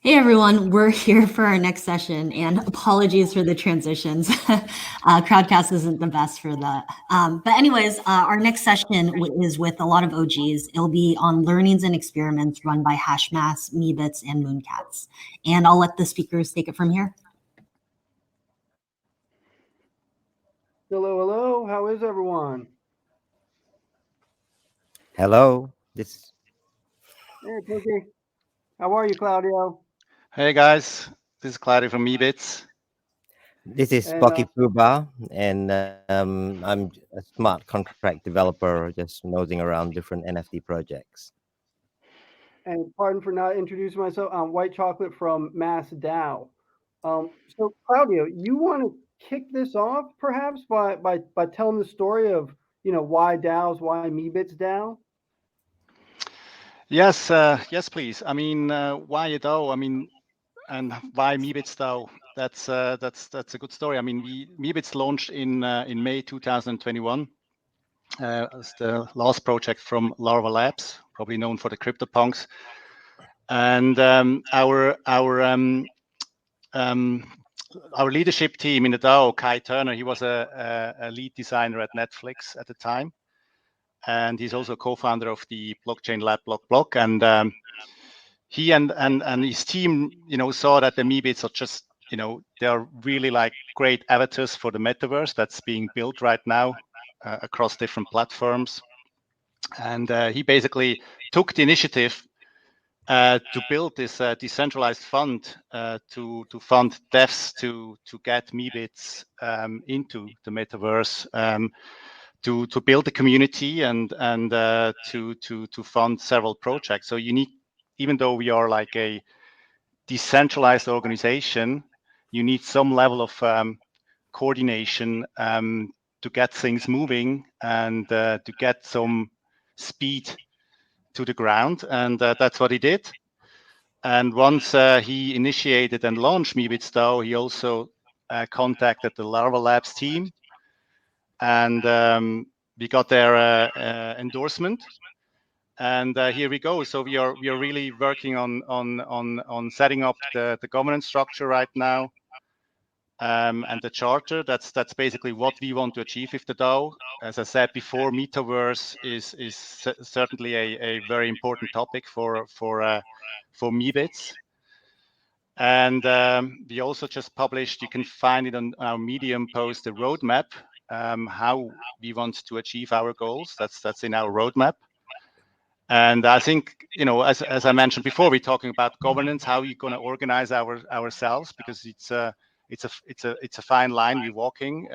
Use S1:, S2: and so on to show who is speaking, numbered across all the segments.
S1: Hey everyone, we're here for our next session, and apologies for the transitions. Crowdcast isn't the best for that. But anyways, our next session is with a lot of OGs. It'll be on learnings and experiments run by HashMasks, Meebits, and Mooncats. And I'll let the speakers take it from here.
S2: Hello. How is everyone?
S3: Hello. This
S2: Hey, Pookie. How are you, Claudio?
S4: Hey guys, this is Claudio from Meebits.
S3: this is
S2: And
S3: Bucky Puba, and I'm a smart contract developer, just nosing around different NFT projects.
S2: and pardon for not introducing myself. I'm White Chocolate from Mass DAO. So Claudio, you want to kick this off perhaps by telling the story of why DAOs, why Meebits DAO?
S4: Yes, please. I mean, why a DAO? I mean, and why Meebits DAO? That's a good story. I mean, Meebits launched in May 2021 as the last project from Larva Labs, probably known for the CryptoPunks. And our leadership team in the DAO, Kai Turner, he was a lead designer at Netflix at the time. And he's also co-founder of the blockchain lab Block. And he and his team, saw that the Meebits are just, they are really like great avatars for the metaverse that's being built right now across different platforms. And he basically took the initiative to build this decentralized fund to fund devs to get Meebits into the metaverse. To build a community and to fund several projects. So you need, even though we are like a decentralized organization, you need some level of coordination to get things moving and to get some speed to the ground, and that's what he did. And once he initiated and launched Meebits DAO, he also contacted the Larva Labs team, and we got their endorsement, and here we go. So we are really working on setting up the governance structure right now, and the charter. That's basically what we want to achieve with the DAO. As I said before, metaverse is certainly a very important topic for Meebits. And we also just published, you can find it on our Medium post, a roadmap, how we want to achieve our goals. That's in our roadmap. And I think, as I mentioned before, we're talking about governance, how we're going to organize ourselves, because it's a fine line we're walking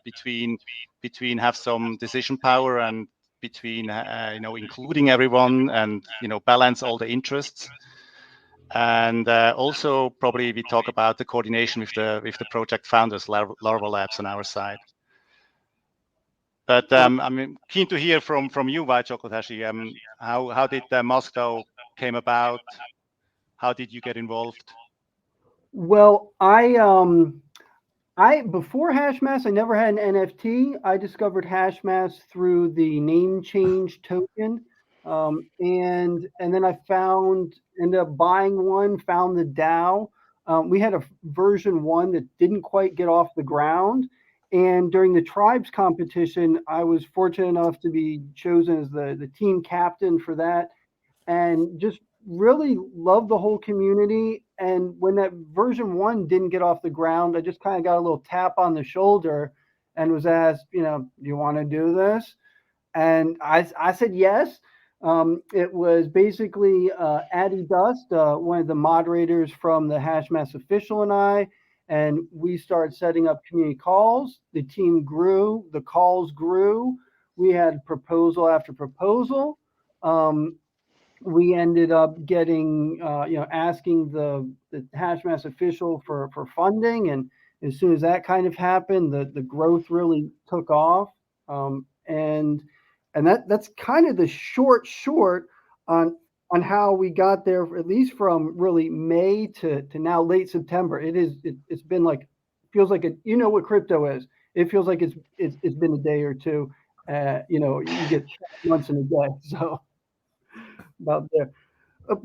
S4: between have some decision power and between including everyone and balance all the interests. And also probably we talk about the coordination with the project founders, Larva Labs on our side. But I'm keen to hear from you, White Chocolate Hashi. How did Mask DAO came about? How did you get involved?
S2: Well, I before HashMask, I never had an NFT. I discovered HashMask through the name change token, and then I ended up buying one. Found the DAO. We had a version 1 that didn't quite get off the ground, and during the tribes competition, I was fortunate enough to be chosen as the team captain for that, and just really loved the whole community. And when that version 1 didn't get off the ground, I just kind of got a little tap on the shoulder and was asked, do you want to do this? And I said yes. It was basically Addy Dust, one of the moderators from the HashMask official, and we started setting up community calls. The team grew, the calls grew. We had proposal after proposal. We ended up getting, asking the HashMask official for funding, and as soon as that kind of happened, the growth really took off, and that's kind of the short on how we got there, at least from really May to now late September. It's been like, feels like what crypto is. It feels like it's been a day or two. You get months in a day, so. About there.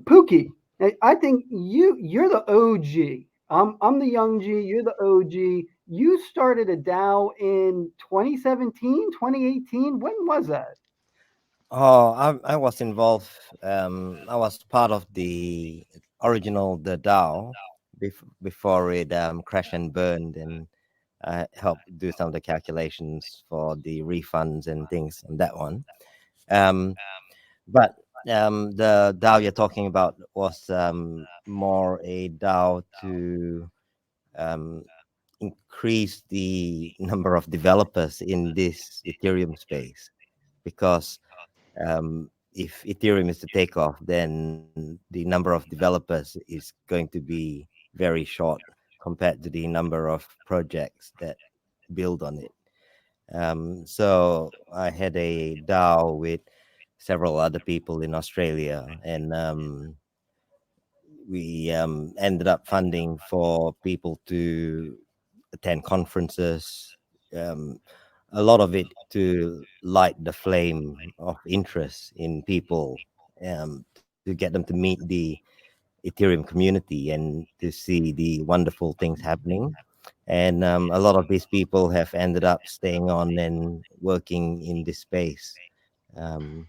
S2: Pookie, I think you're the OG. I'm the young G. You're the OG. You started a DAO in 2017, 2018. When was that?
S3: Oh, I was involved. I was part of the original the DAO before it crashed and burned, and I helped do some of the calculations for the refunds and things on that one. Um, but the DAO you're talking about was more a DAO to um, increase the number of developers in this Ethereum space, because if Ethereum is to take off, then the number of developers is going to be very short compared to the number of projects that build on it. So I had a DAO with several other people in Australia, and we ended up funding for people to attend conferences, um, a lot of it to light the flame of interest in people, to get them to meet the Ethereum community and to see the wonderful things happening. And a lot of these people have ended up staying on and working in this space. Um,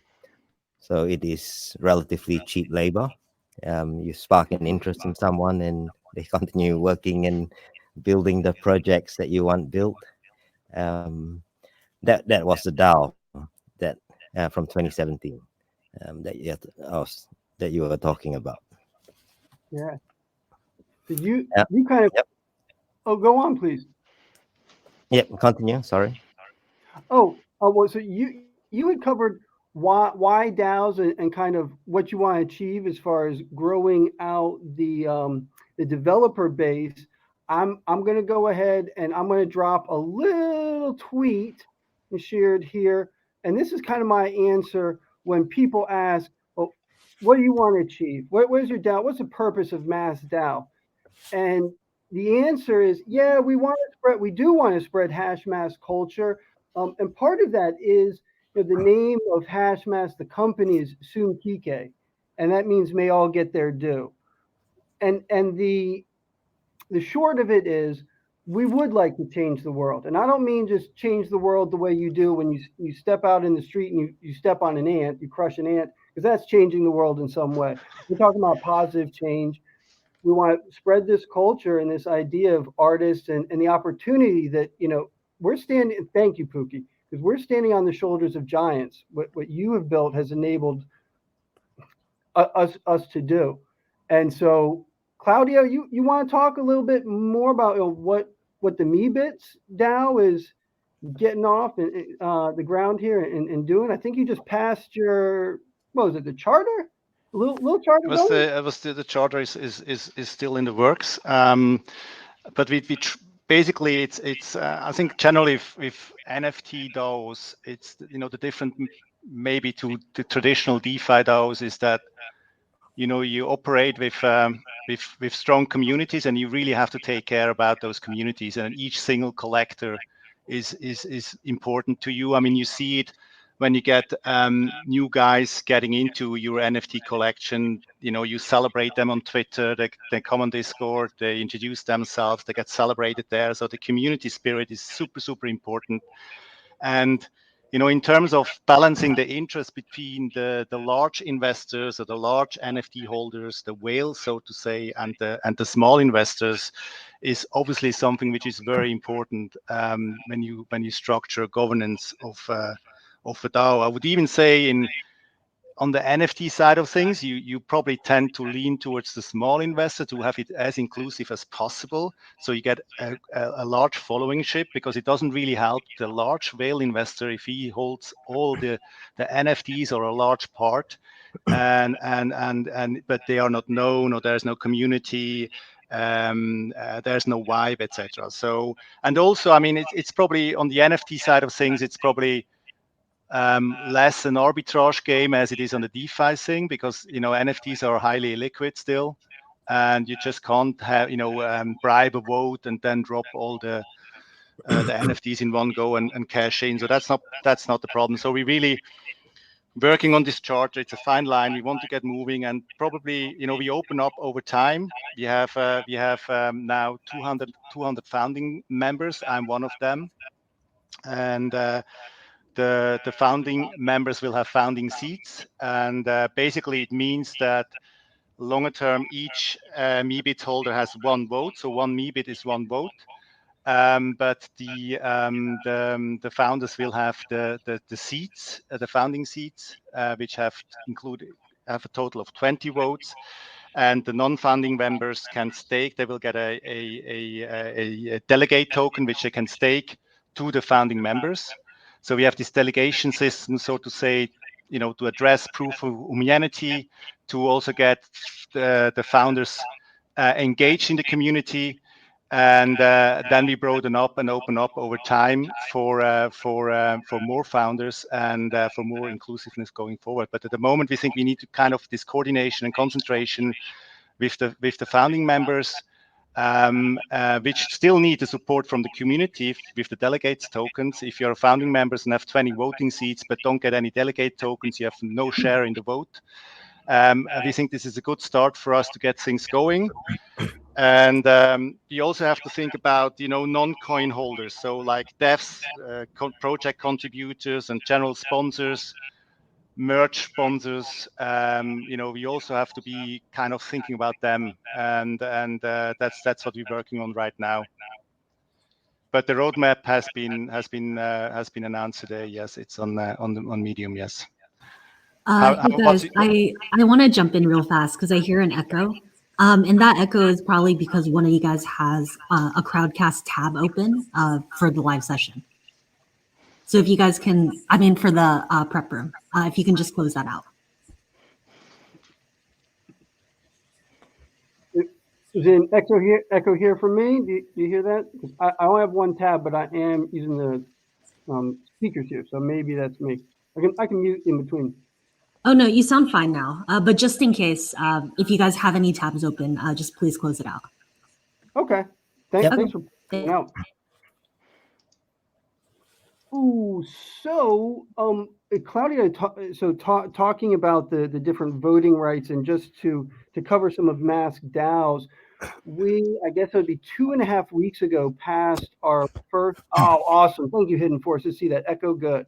S3: so it is relatively cheap labor. You spark an interest in someone and they continue working and building the projects that you want built. Um, that was the DAO that from 2017, that you were talking about.
S2: Yeah. So you
S3: Yeah.
S2: you kind of
S3: Yep.
S2: oh go on please.
S3: Yep. Continue. Sorry.
S2: Well, so you had covered why DAOs and kind of what you want to achieve as far as growing out the developer base. I'm going to go ahead and I'm going to drop a little tweet and share it here. And this is kind of my answer when people ask, "Well, what do you want to achieve? Where's your DAO? What's the purpose of Mass DAO?" And the answer is, yeah, we do want to spread hash mask culture. And part of that is, the name of hash mask, the company is Soon Kike, and that means may all get their due. And the short of it is, we would like to change the world, and I don't mean just change the world the way you do when you step out in the street and you step on an ant, you crush an ant, because that's changing the world in some way. We're talking about positive change. We want to spread this culture and this idea of artists and the opportunity that, we're standing. Thank you, Pookie, because we're standing on the shoulders of giants. What you have built has enabled us to do. And so, Claudio, you want to talk a little bit more about, what the Meebits DAO is getting off the ground here and doing? I think you just passed your, what was it, the charter? Little charter going?
S4: It was the charter is still in the works. But basically it's I think generally if NFT DAOs, it's the different maybe to the traditional DeFi DAOs is that you operate with strong communities, and you really have to take care about those communities, and each single collector is important to you. I mean, you see it when you get new guys getting into your NFT collection. You celebrate them on Twitter, they come on Discord, they introduce themselves, they get celebrated there. So the community spirit is super, super important. And in terms of balancing the interest between the large investors or the large NFT holders, the whales, so to say, and the small investors, is obviously something which is very important when you structure governance of a DAO. I would even say on the NFT side of things, you probably tend to lean towards the small investor to have it as inclusive as possible. So you get a large followingship, because it doesn't really help the large whale investor if he holds all the NFTs or a large part, but they are not known, or there's no community, there's no vibe, etc. So, and also, I mean, it's probably on the NFT side of things, it's probably less an arbitrage game as it is on the DeFi thing, because NFTs are highly liquid still, and you just can't have bribe a vote and then drop all the NFTs in one go and cash in. So that's not the problem. So we really working on this charter. It's a fine line. We want to get moving, and probably, we open up over time. We have now 200 founding members. I'm one of them, and the founding members will have founding seats, and basically it means that longer term each Meebit holder has one vote, so one Meebit is one vote. But the founders will have the seats, the founding seats, which have a total of 20 votes, and the non-founding members can stake. They will get a delegate token, which they can stake to the founding members. So we have this delegation system, so to say, to address proof of humanity, to also get the founders engaged in the community. And then we broaden up and open up over time for more founders and for more inclusiveness going forward. But at the moment, we think we need to kind of this coordination and concentration with the founding members, which still need the support from the community with the delegates tokens. If you're a founding members and have 20 voting seats but don't get any delegate tokens, you have no share in the vote. We think this is a good start for us to get things going. And you also have to think about, non-coin holders. So like devs, project contributors and general sponsors, merch sponsors. We also have to be kind of thinking about them. And that's what we're working on right now. But the roadmap has been announced today. Yes, it's on Medium. Yes.
S1: You guys, I want to jump in real fast because I hear an echo. And that echo is probably because one of you guys has a Crowdcast tab open for the live session. So if you guys can, for the prep room, if you can just close that out.
S2: Is it an echo here for me? Do you hear that? I only have one tab, but I am using the speakers here, so maybe that's me. I can mute in between.
S1: Oh no, you sound fine now. But just in case, if you guys have any tabs open, just please close it out.
S2: Okay. Thanks for pointing out. Ooh, so Claudia, talking about the different voting rights, and just to cover some of Mask DAOs, I guess it would be 2.5 weeks ago, passed our first. Oh, awesome! Thank you, Hidden Force. To see that echo good.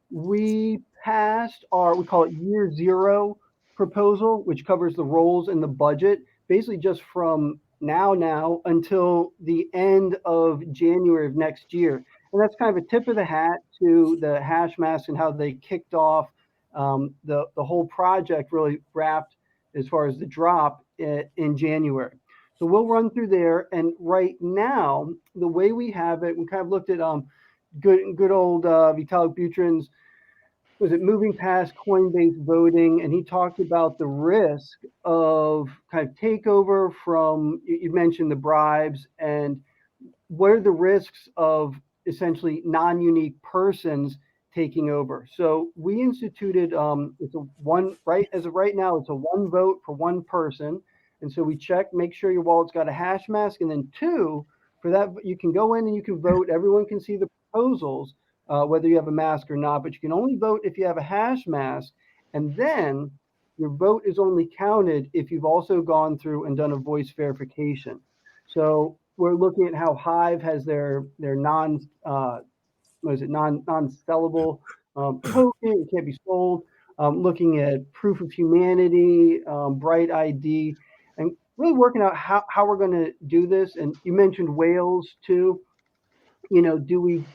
S2: We passed we call it year zero proposal, which covers the roles in the budget, basically just from now until the end of January of next year. And that's kind of a tip of the hat to the HashMasks and how they kicked off the whole project, really wrapped as far as the drop in January. So we'll run through there. And right now, the way we have it, we kind of looked at good old Vitalik Butrin's, was it moving past Coinbase voting, and he talked about the risk of kind of takeover from, you mentioned the bribes, and what are the risks of essentially non-unique persons taking over. So we instituted, it's a one, right, as of right now, it's a one vote for one person. And so we make sure your wallet's got a hash mask, and then 2, for that, you can go in and you can vote. Everyone can see the proposals, whether you have a mask or not, but you can only vote if you have a hash mask. And then your vote is only counted if you've also gone through and done a voice verification. So we're looking at how Hive has their non-sellable token. It can't be sold. Looking at proof of humanity, Bright ID, and really working out how we're going to do this. And you mentioned whales too. Do we,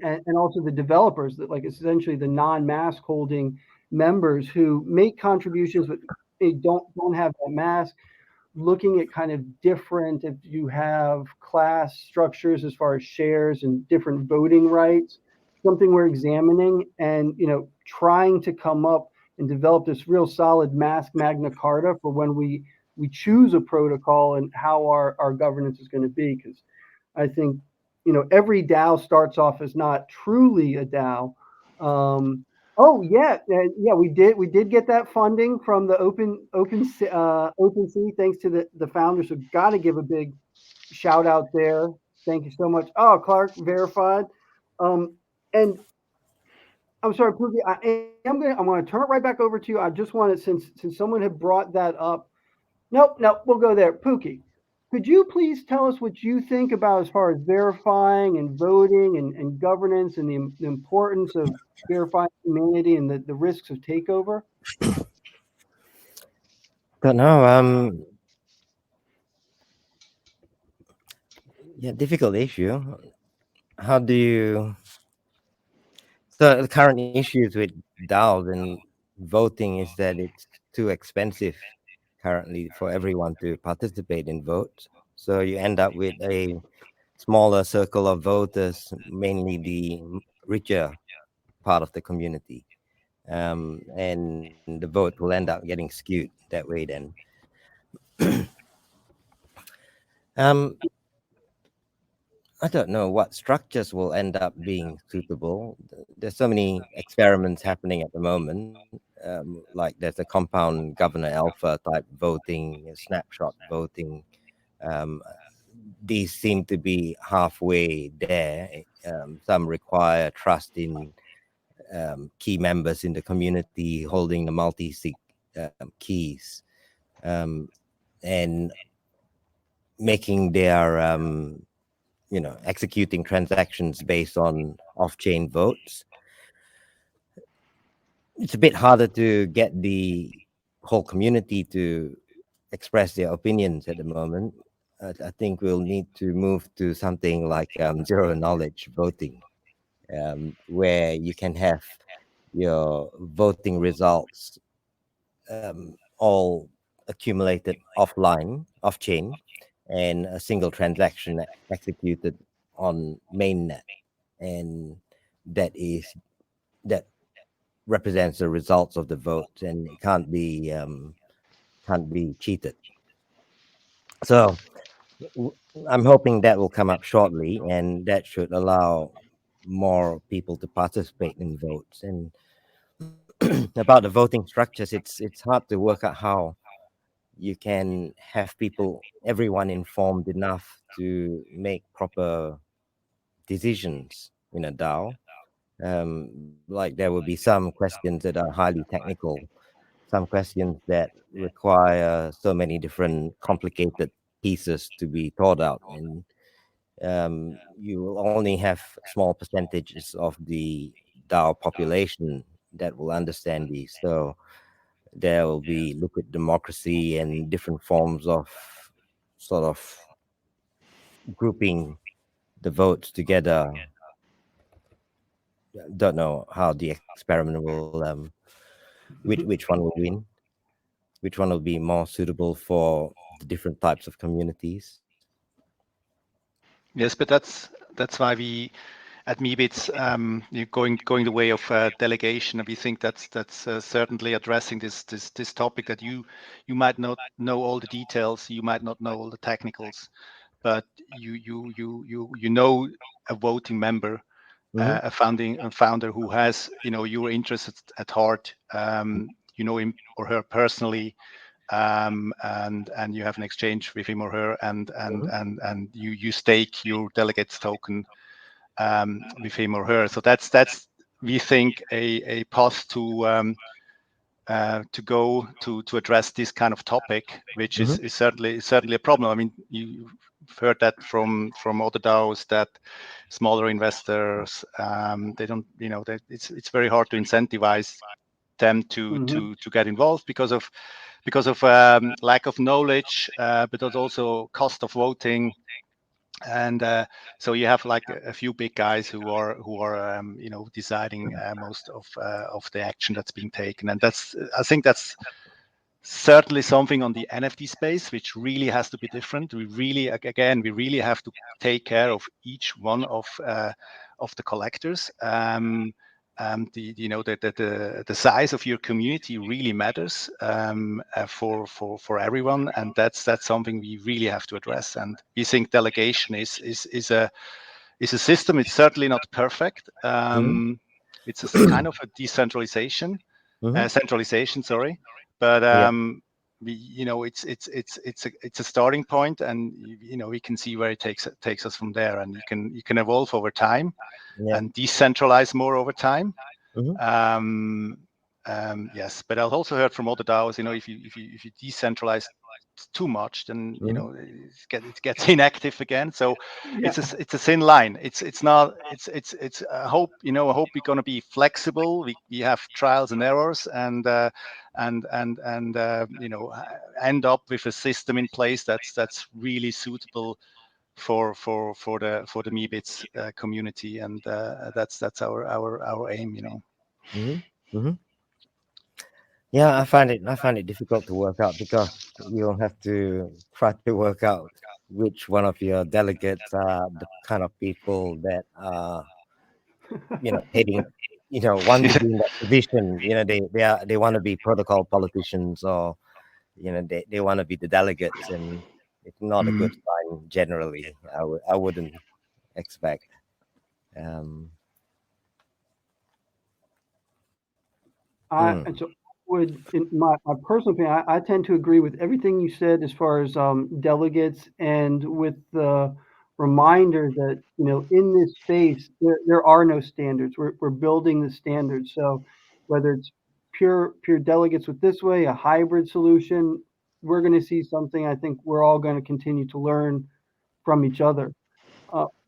S2: and also the developers, that like essentially the non-mask holding members who make contributions but they don't have that mask. Looking at kind of different, if you have class structures as far as shares and different voting rights, something we're examining, and trying to come up and develop this real solid mask Magna Carta for when we choose a protocol and how our governance is going to be. Because I think every DAO starts off as not truly a DAO. Oh yeah, we did get that funding from the OpenSea, thanks to the founders. So got to give a big shout out there. Thank you so much. Oh, Clark verified. And I'm sorry, Pookie. I'm gonna turn it right back over to you. I just wanted, since someone had brought that up. Nope, we'll go there. Pookie, could you please tell us what you think about as far as verifying and voting and governance and the importance of verifying humanity and the risks of takeover?
S3: Don't know. Yeah, difficult issue. How do you? So the current issues with DAOs and voting is that it's too expensive currently for everyone to participate in votes. So you end up with a smaller circle of voters, mainly the richer part of the community, and the vote will end up getting skewed that way. Then, um, I don't know what structures will end up being suitable. There's so many experiments happening at the moment. Like there's a compound governor alpha type voting, snapshot voting. Um, these seem to be halfway there. Some require trust in key members in the community holding the multi-sig keys, um, and making their executing transactions based on off-chain votes. It's a bit harder to get the whole community to express their opinions at the moment. I think we'll need to move to something like zero knowledge voting, where you can have your voting results all accumulated offline, off chain, and a single transaction executed on mainnet, and that represents the results of the vote, and it can't be cheated. So I'm hoping that will come up shortly, and that should allow more people to participate in votes. And about the voting structures, it's hard to work out how you can have people, everyone informed enough to make proper decisions in a DAO. Like there will be some questions that are highly technical, some questions that require so many different complicated pieces to be thought out, and you will only have small percentages of the DAO population that will understand these. So there will be liquid democracy and different forms of sort of grouping the votes together. Don't know how the experiment will which one will win, which one will be more suitable for the different types of communities.
S4: Yes, but that's why we at Meebits you're going the way of delegation, and we think that's certainly addressing this topic that you might not know all the details, you might not know all the technicals, but you know a voting member, a founder who has your interests at heart. You know him or her personally, and you have an exchange with him or her, and you stake your delegates token with him or her. So that's we think a path to go to address this kind of topic, which is certainly a problem. I mean, you've heard that from other DAOs that smaller investors they don't it's very hard to incentivize them to get involved because of lack of knowledge, but there's also cost of voting. And so you have like a few big guys who are deciding most of the action that's being taken, and I think that's certainly something on the NFT space which really has to be different. We really have to take care of each one of the collectors. The size of your community really matters for everyone, and that's something we really have to address. And we think delegation is a system. It's certainly not perfect. It's a kind of a decentralization, centralization. Sorry, but
S3: Yeah,
S4: it's a starting point, and we can see where it takes us from there, and you can evolve over time
S3: yeah.
S4: and decentralize more over time. Yes, but I've also heard from other DAOs, if you decentralize too much, then it gets inactive again. So it's a thin line. It's not. I hope we're going to be flexible. We have trials and errors, and end up with a system in place that's really suitable for the Meebits community, and that's our aim.
S3: Yeah, I find it difficult to work out because you'll have to try to work out which one of your delegates are the kind of people that are, heading, want to be in that position. They want to be protocol politicians, or they want to be the delegates, and it's not a good sign generally. I wouldn't expect.
S2: And so in my personal opinion, I tend to agree with everything you said as far as delegates, and with the reminder that in this space there are no standards. We're building the standards. So whether it's pure delegates with this way, a hybrid solution, we're going to see something. I think we're all going to continue to learn from each other.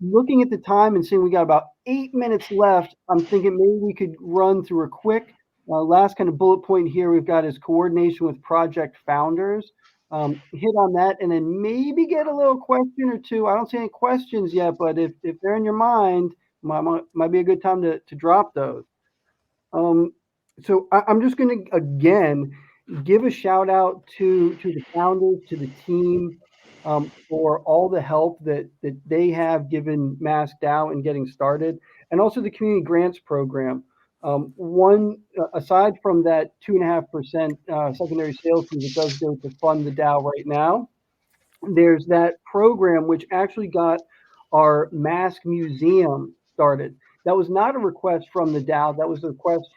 S2: Looking at the time and seeing we got about 8 minutes left, I'm thinking maybe we could run through a quick last kind of bullet point here we've got is coordination with project founders. Hit on that, and then maybe get a little question or two. I don't see any questions yet, but if they're in your mind, might be a good time to drop those. So I'm just going to, again, give a shout out to the founders, to the team, for all the help that they have given MaskDAO in getting started, and also the community grants program. Aside from that 2.5% secondary sales fee that does go to fund the DAO right now, there's that program which actually got our Mask Museum started. That was not a request from the DAO. That was a request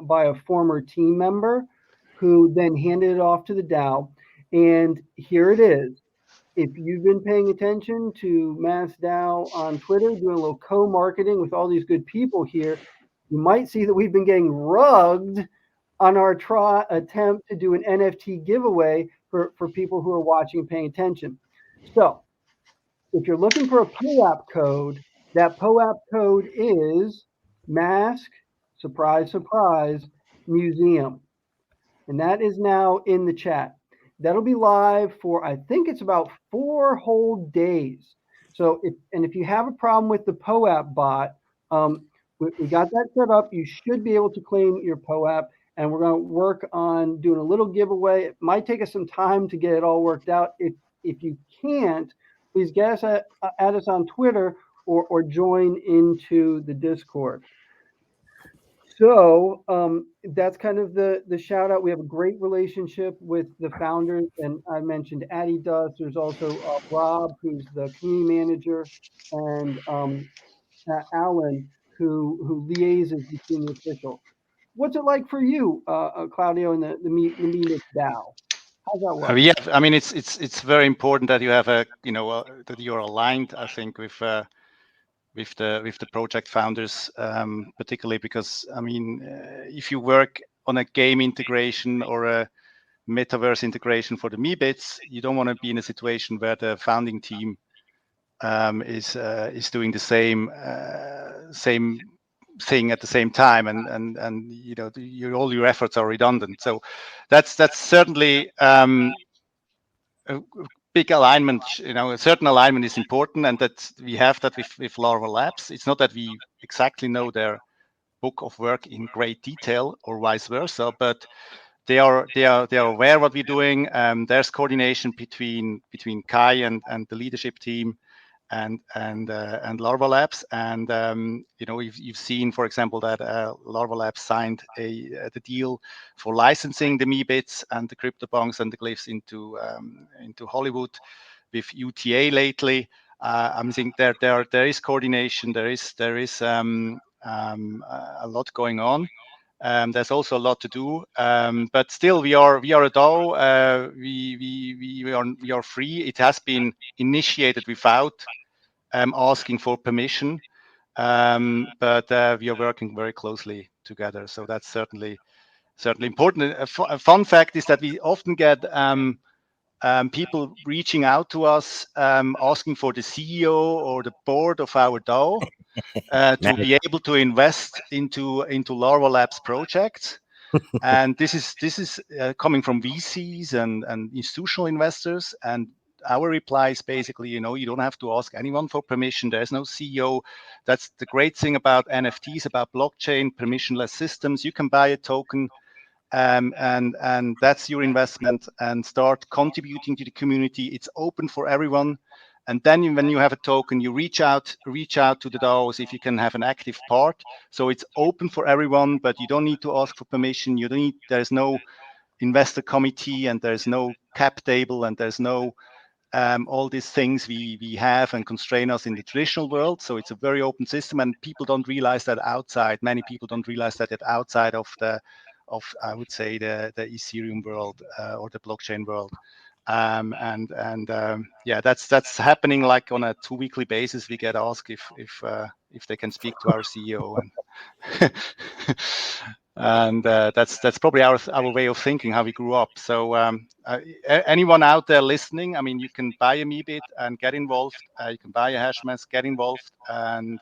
S2: by a former team member, who then handed it off to the DAO. And here it is. If you've been paying attention to MaskDAO on Twitter, doing a little co-marketing with all these good people here, you might see that we've been getting rugged on our attempt to do an NFT giveaway for people who are watching and paying attention. So if you're looking for a POAP code, that POAP code is Mask, surprise, surprise, Museum. And that is now in the chat. That'll be live for, I think it's about 4 whole days. So if you have a problem with the POAP bot, we got that set up. You should be able to claim your POAP, and we're going to work on doing a little giveaway. It might take us some time to get it all worked out. If you can't, please get us add us on Twitter, or join into the Discord. So that's kind of the shout out. We have a great relationship with the founders, and I mentioned Addie does. There's also Rob, who's the community manager, and Alan, who liaises between the officials. What's it like for you, Claudio, and the Meebits DAO? How's that work?
S4: Yeah, I mean, it's very important that you have that you're aligned, I think, with the project founders, particularly because, I mean, if you work on a game integration or a metaverse integration for the Meebits, you don't want to be in a situation where the founding team is doing the same thing at the same time, and all your efforts are redundant. So that's certainly a big alignment. A certain alignment is important, and that we have that with Larva Labs. It's not that we exactly know their book of work in great detail or vice versa, but they are aware what we're doing. There's coordination between Kai and the leadership team and Larva Labs, and you've seen, for example, that Larva Labs signed the deal for licensing the Meebits and the CryptoPunks and the glyphs into Hollywood with UTA lately. I'm thinking there is coordination. There is a lot going on. There's also a lot to do, but still we are a DAO. We are free. It has been initiated without asking for permission, but we are working very closely together. So that's certainly important. A fun fact is that we often get people reaching out to us asking for the CEO or the board of our DAO to be able to invest into Larva Labs projects. And this is coming from VCs and institutional investors. And our reply is basically, you don't have to ask anyone for permission. There's no CEO. That's the great thing about NFTs, about blockchain, permissionless systems. You can buy a token, and that's your investment, and start contributing to the community. It's open for everyone. And then when you have a token, you reach out to the DAOs if you can have an active part. So it's open for everyone, but you don't need to ask for permission. There's no investor committee, and there's no cap table, and there's no all these things we have and constrain us in the traditional world. So it's a very open system, and people don't realize that outside. Many people don't realize that outside of I would say the Ethereum world or the blockchain world. Yeah, that's happening like on a 2-weekly basis. We get asked if they can speak to our CEO, and that's probably our way of thinking, how we grew up. So anyone out there listening, I mean, you can buy a Meebit and get involved. You can buy a HashMask, get involved, and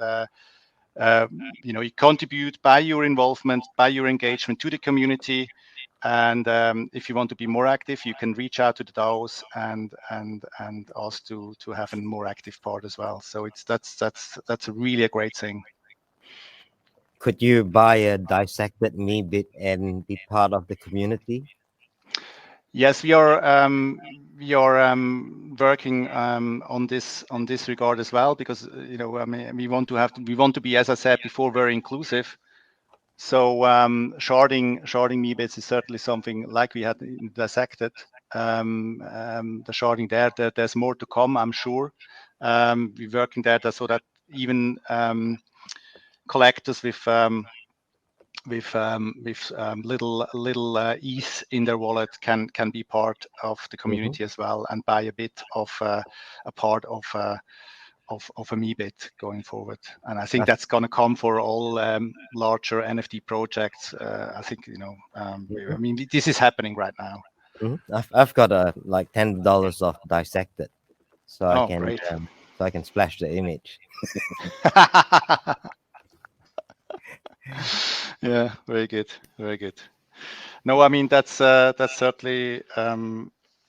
S4: you contribute by your involvement, by your engagement to the community. And if you want to be more active, you can reach out to the DAOs and ask to have a more active part as well. So that's really a great thing.
S3: Could you buy a dissected Meebit and be part of the community?
S4: Yes, we are working on this regard as well, because I mean, we want to be, as I said before, very inclusive. So sharding Meebits is certainly something like we had dissected. The sharding there's more to come, I'm sure. We're working there so that even collectors with little ETH in their wallet can be part of the community as well, and buy a bit of a part of a Meebit going forward. And I think that's going to come for all larger NFT projects. I think I mean, this is happening right now.
S3: I've got like $10 of dissected, so I can splash the image.
S4: Yeah, very good. No, I mean, that's certainly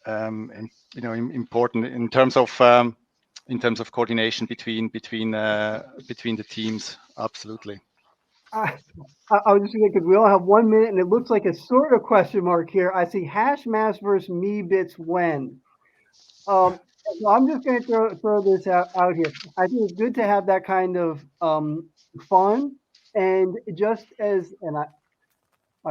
S4: important in terms of coordination between the teams. Absolutely.
S2: I was just thinking, because we all have 1 minute, and it looks like a sort of question mark here. I see HashMasks versus Meebits when. So I'm just going to throw this out here. I think it's good to have that kind of fun, and I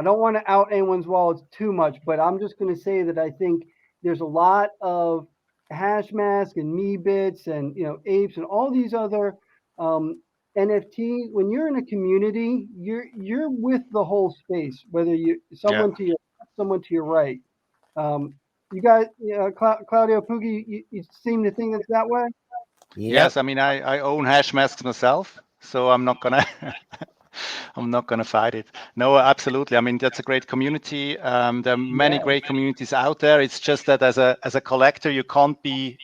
S2: don't want to out anyone's wallets too much, but I'm just going to say that I think there's a lot of HashMask and Meebits and apes and all these other NFT. When you're in a community, you're with the whole space, whether someone to your left, someone to your right. You guys, Claudio, Poogie, you seem to think it's that way.
S3: Yep.
S4: Yes, I mean, I own HashMasks myself, so I'm not gonna fight it. No, absolutely. I mean, that's a great community. There are many great communities out there. It's just that as a collector, you can't be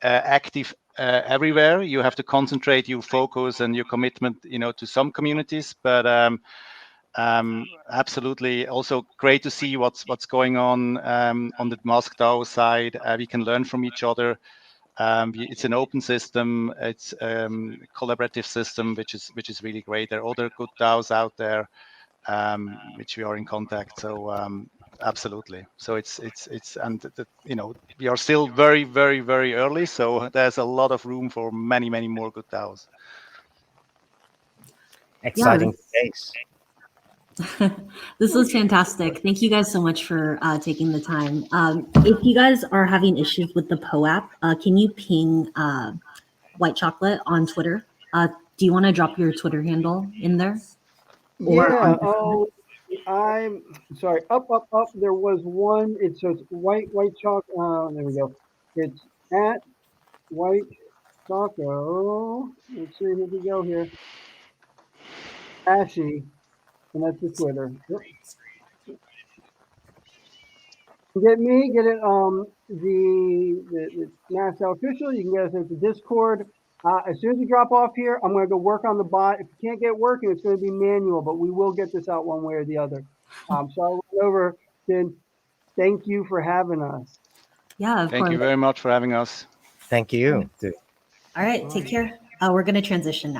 S4: active everywhere. You have to concentrate your focus and your commitment, to some communities. But absolutely, also great to see what's going on the Mask DAO side. We can learn from each other. It's an open system. It's collaborative system, which is really great. There are other good DAOs out there, which we are in contact. So absolutely. So we are still very, very, very early. So there's a lot of room for many, many more good DAOs.
S3: Exciting days.
S1: This was fantastic. Thank you guys so much for taking the time. If you guys are having issues with the PO app, can you ping White Chocolate on Twitter? Do you want to drop your Twitter handle in there?
S2: Yeah. I'm sorry. Up. There was one. It's White Chocolate. There we go. It's at White Choco. Let's see. Here we go. Here. Ashy. And that's the Twitter. Yep. Get me, get it the Nassau official. You can get us at the Discord. As soon as we drop off here, I'm going to go work on the bot. If you can't get working, it's going to be manual, but we will get this out one way or the other. So I'll run over. Then thank you for having us.
S1: Yeah, of course.
S4: Thank you very much for having us.
S3: Thank you.
S1: All right, take care. We're going to transition now.